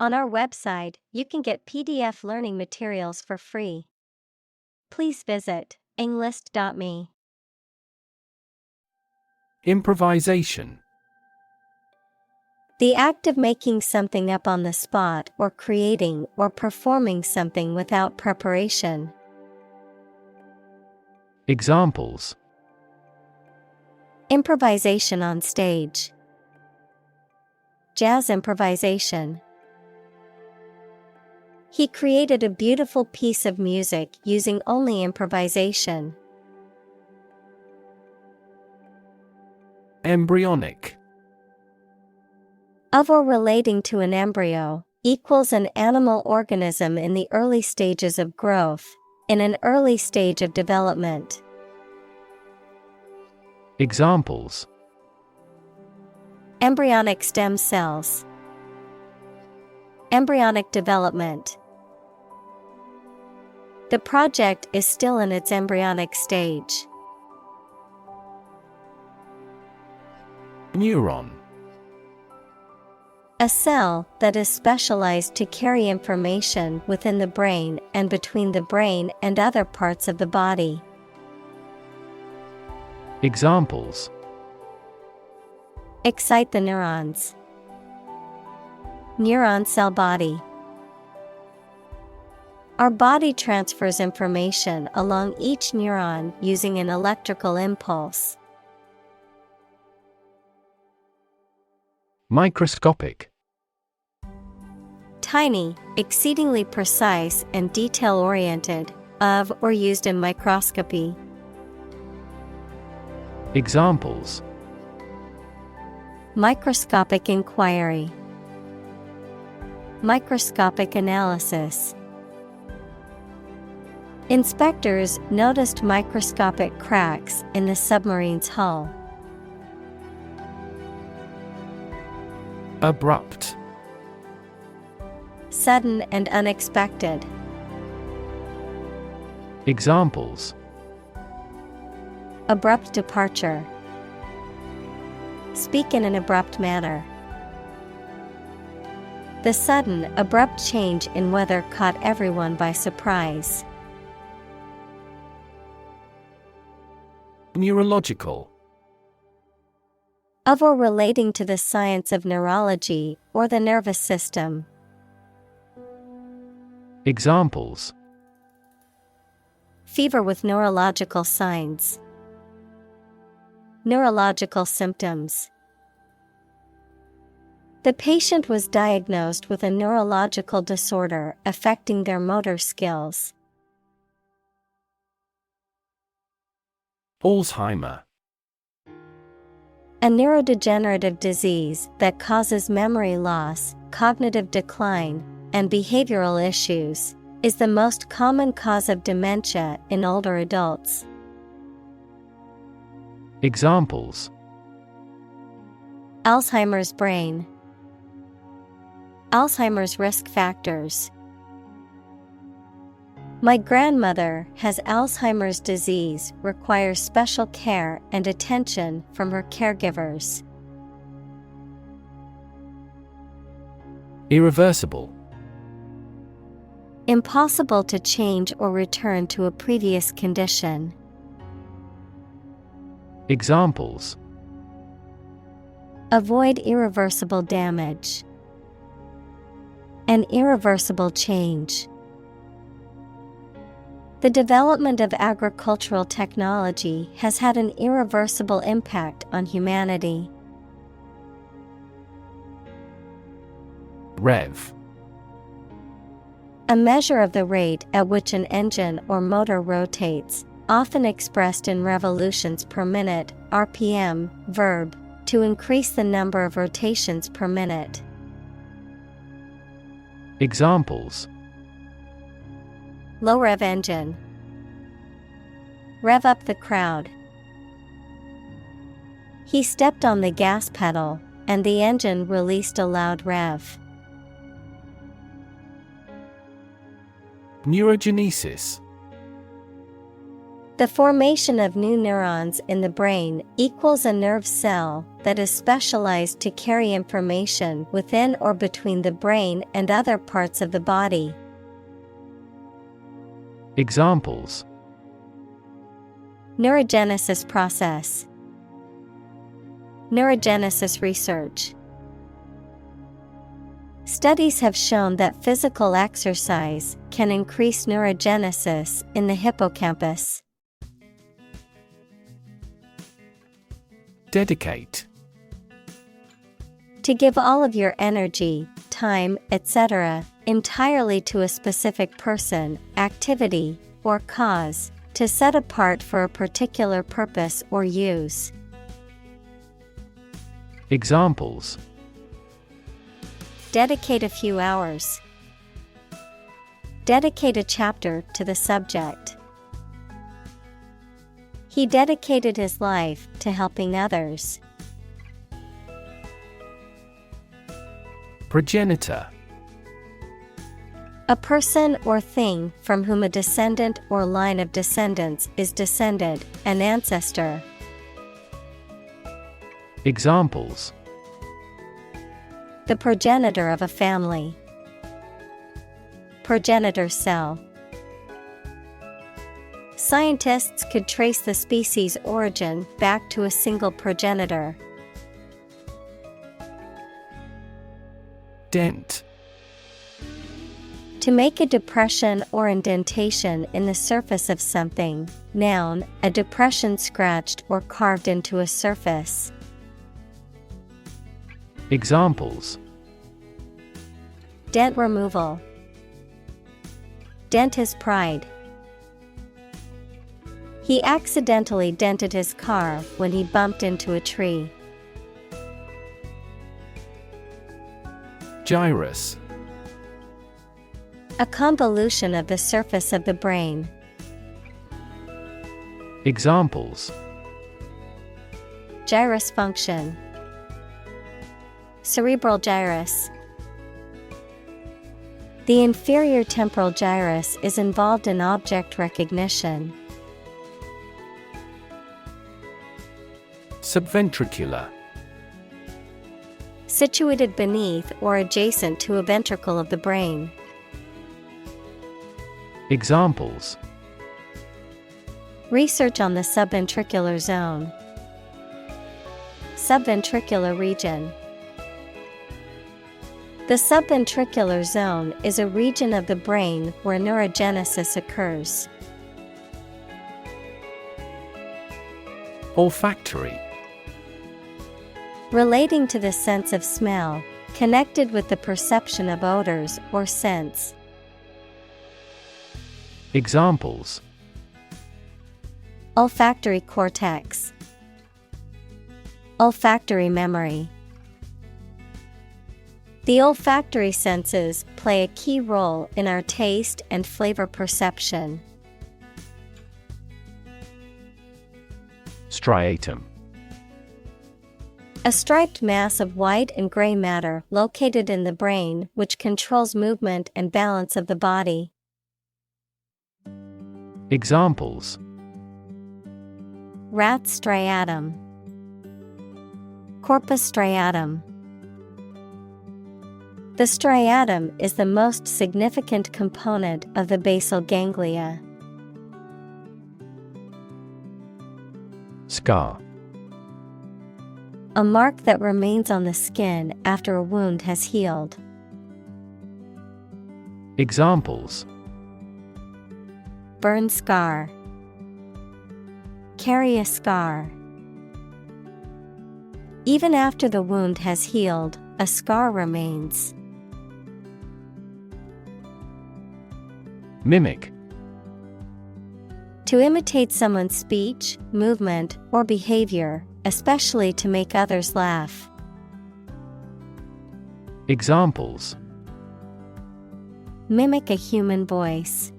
On our website, you can get PDF learning materials for free. Please visit englist.me. Improvisation. The act of making something up on the spot or creating or performing something without preparation. Examples: Improvisation on stage. Jazz improvisation. He created a beautiful piece of music using only improvisation. Embryonic. Of or relating to an embryo, equals an animal organism in the early stages of growth, in an early stage of development. Examples: Embryonic stem cells. Embryonic development. The project is still in its embryonic stage. Neuron. A cell that is specialized to carry information within the brain and between the brain and other parts of the body. Examples: Excite the neurons. Neuron cell body. Our body transfers information along each neuron using an electrical impulse. Microscopic. Tiny, exceedingly precise and detail-oriented, of or used in microscopy. Examples: Microscopic inquiry. Microscopic analysis. Inspectors noticed microscopic cracks in the submarine's hull. Abrupt. Sudden and unexpected. Examples: Abrupt departure. Speak in an abrupt manner. The sudden, abrupt change in weather caught everyone by surprise. Neurological. Of or relating to the science of neurology or the nervous system. Examples: Fever with neurological signs. Neurological symptoms. The patient was diagnosed with a neurological disorder affecting their motor skills. Alzheimer. A neurodegenerative disease that causes memory loss, cognitive decline, and behavioral issues, is the most common cause of dementia in older adults. Examples: Alzheimer's brain. Alzheimer's risk factors. My grandmother has Alzheimer's disease, requires special care and attention from her caregivers. Irreversible. Impossible to change or return to a previous condition. Examples: Avoid irreversible damage. An irreversible change. The development of agricultural technology has had an irreversible impact on humanity. Rev. A measure of the rate at which an engine or motor rotates, often expressed in revolutions per minute, RPM, verb, to increase the number of rotations per minute. Examples: Low rev engine. Rev up the crowd. He stepped on the gas pedal, and the engine released a loud rev. Neurogenesis. The formation of new neurons in the brain equals a nerve cell that is specialized to carry information within or between the brain and other parts of the body. Examples: Neurogenesis process. Neurogenesis research. Studies have shown that physical exercise can increase neurogenesis in the hippocampus. Dedicate. To give all of your energy, time, etc., entirely to a specific person, activity, or cause, to set apart for a particular purpose or use. Examples: Dedicate a few hours. Dedicate a chapter to the subject. He dedicated his life to helping others. Progenitor. A person or thing from whom a descendant or line of descendants is descended, an ancestor. Examples: The progenitor of a family. Progenitor cell. Scientists could trace the species' origin back to a single progenitor. Dent. To make a depression or indentation in the surface of something. Noun, a depression scratched or carved into a surface. Examples: Dent removal. Dent his pride. He accidentally dented his car when he bumped into a tree. Gyrus. A convolution of the surface of the brain. Examples: Gyrus function. Cerebral gyrus. The inferior temporal gyrus is involved in object recognition. Subventricular. Situated beneath or adjacent to a ventricle of the brain. Examples: Research on the subventricular zone. Subventricular region. The subventricular zone is a region of the brain where neurogenesis occurs. Olfactory. Relating to the sense of smell, connected with the perception of odors or scents. Examples: Olfactory cortex. Olfactory memory. The olfactory senses play a key role in our taste and flavor perception. Striatum. A striped mass of white and gray matter located in the brain which controls movement and balance of the body. Examples: Rat striatum. Corpus striatum. The striatum is the most significant component of the basal ganglia. Scar. A mark that remains on the skin after a wound has healed. Examples: Burn scar. Carry a scar. Even after the wound has healed, a scar remains. Mimic. To imitate someone's speech, movement, or behavior, especially to make others laugh. Examples: Mimic a human voice.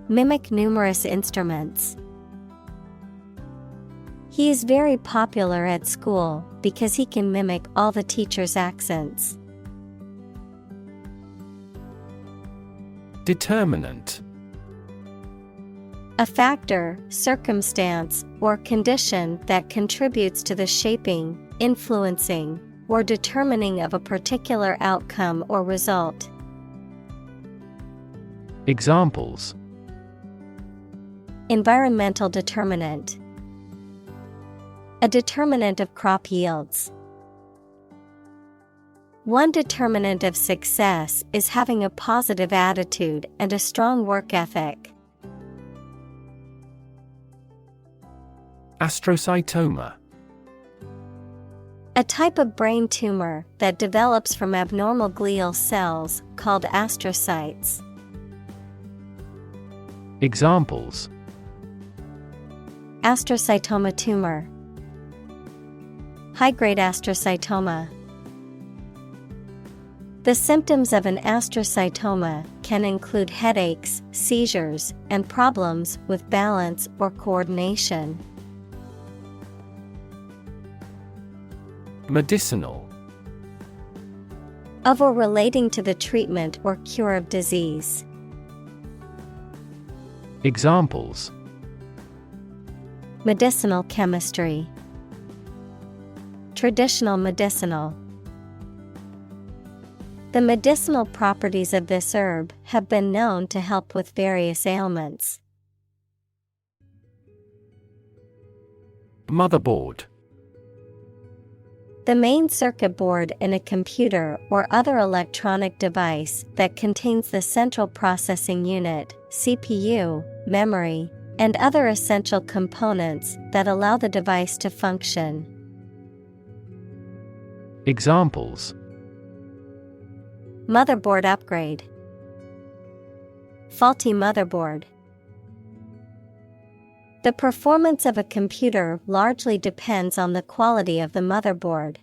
Mimic numerous instruments. He is very popular at school because he can mimic all the teachers' accents. Determinant. A factor, circumstance, or condition that contributes to the shaping, influencing, or determining of a particular outcome or result. Examples: Environmental determinant. A determinant of crop yields. One determinant of success is having a positive attitude and a strong work ethic. Astrocytoma. A type of brain tumor that develops from abnormal glial cells called astrocytes. Examples: Astrocytoma tumor. High-grade astrocytoma. The symptoms of an astrocytoma can include headaches, seizures, and problems with balance or coordination. Medicinal. Of or relating to the treatment or cure of disease. Examples: Medicinal chemistry. Traditional medicinal. The medicinal properties of this herb have been known to help with various ailments. Motherboard. The main circuit board in a computer or other electronic device that contains the central processing unit, CPU, memory, and other essential components that allow the device to function. Examples: Motherboard upgrade. Faulty motherboard. The performance of a computer largely depends on the quality of the motherboard.